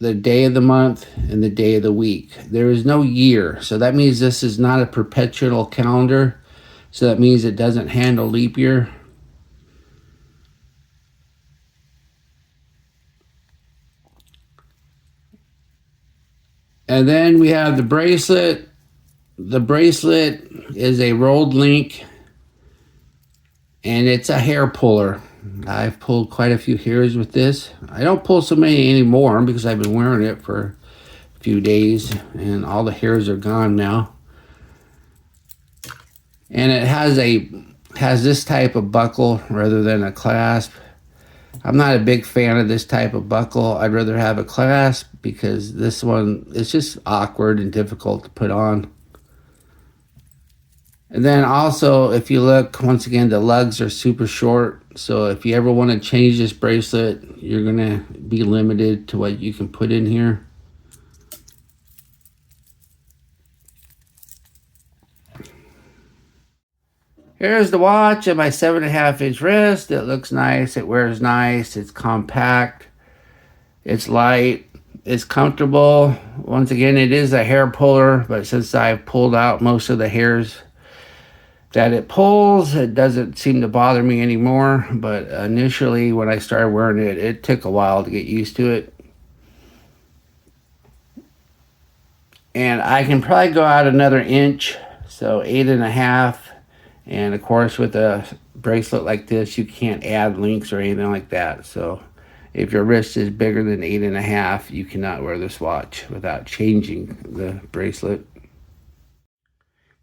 the day of the month, and the day of the week. There is no year, so that means this is not a perpetual calendar. So that means it doesn't handle leap year. And then we have the bracelet. The bracelet is a rolled link, and it's a hair puller. I've pulled quite a few hairs with this. I don't pull so many anymore because I've been wearing it for a few days, and all the hairs are gone now. And it has this type of buckle rather than a clasp. I'm not a big fan of this type of buckle. I'd rather have a clasp because this one is just awkward and difficult to put on. And then also, if you look, once again, the lugs are super short. So if you ever want to change this bracelet, you're going to be limited to what you can put in here. Here's the watch at my 7.5-inch wrist. It looks nice. It wears nice. It's compact. It's light. It's comfortable. Once again, it is a hair puller, but since I've pulled out most of the hairs that it pulls, it doesn't seem to bother me anymore. But initially, when I started wearing it, it took a while to get used to it. And I can probably go out another inch, so 8.5. And of course, with a bracelet like this, you can't add links or anything like that. So if your wrist is bigger than 8.5, you cannot wear this watch without changing the bracelet.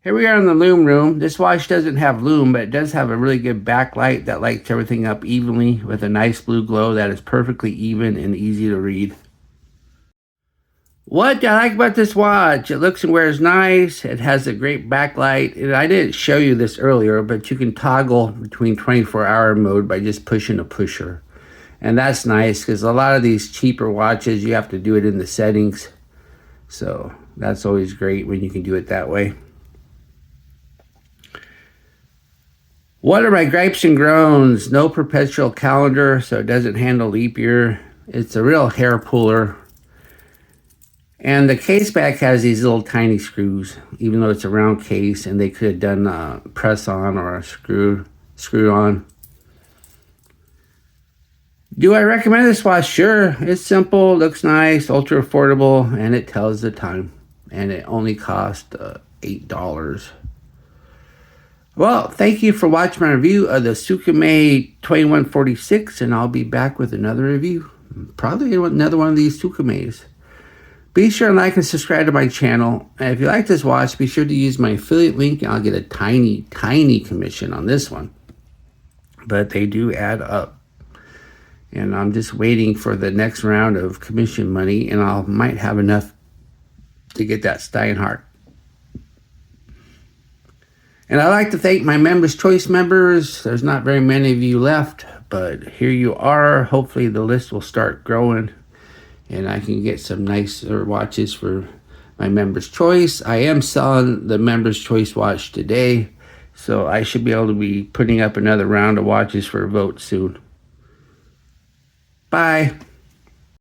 Here we are in the lume room. This watch doesn't have lume, but it does have a really good backlight that lights everything up evenly with a nice blue glow that is perfectly even and easy to read. What I like about this watch, it looks and wears nice. It has a great backlight. And I didn't show you this earlier, but you can toggle between 24-hour mode by just pushing a pusher. And that's nice because a lot of these cheaper watches, you have to do it in the settings. So that's always great when you can do it that way. What are my gripes and groans? No perpetual calendar, so it doesn't handle leap year. It's a real hair puller. And the case back has these little tiny screws, even though it's a round case, and they could have done a press on or a screw on. Do I recommend this watch? Sure. It's simple, looks nice, ultra affordable, and it tells the time. And it only cost $8. Well, thank you for watching my review of the SKMEI 2146, and I'll be back with another review. Probably another one of these SKMEIs. Be sure to like and subscribe to my channel. And if you like this watch, be sure to use my affiliate link and I'll get a tiny, tiny commission on this one. But they do add up. And I'm just waiting for the next round of commission money, and I might have enough to get that Steinhardt. And I'd like to thank my Members Choice members. There's not very many of you left, but here you are. Hopefully the list will start growing, and I can get some nicer watches for my Members Choice. I am selling the Members Choice watch today, so I should be able to be putting up another round of watches for a vote soon. Bye.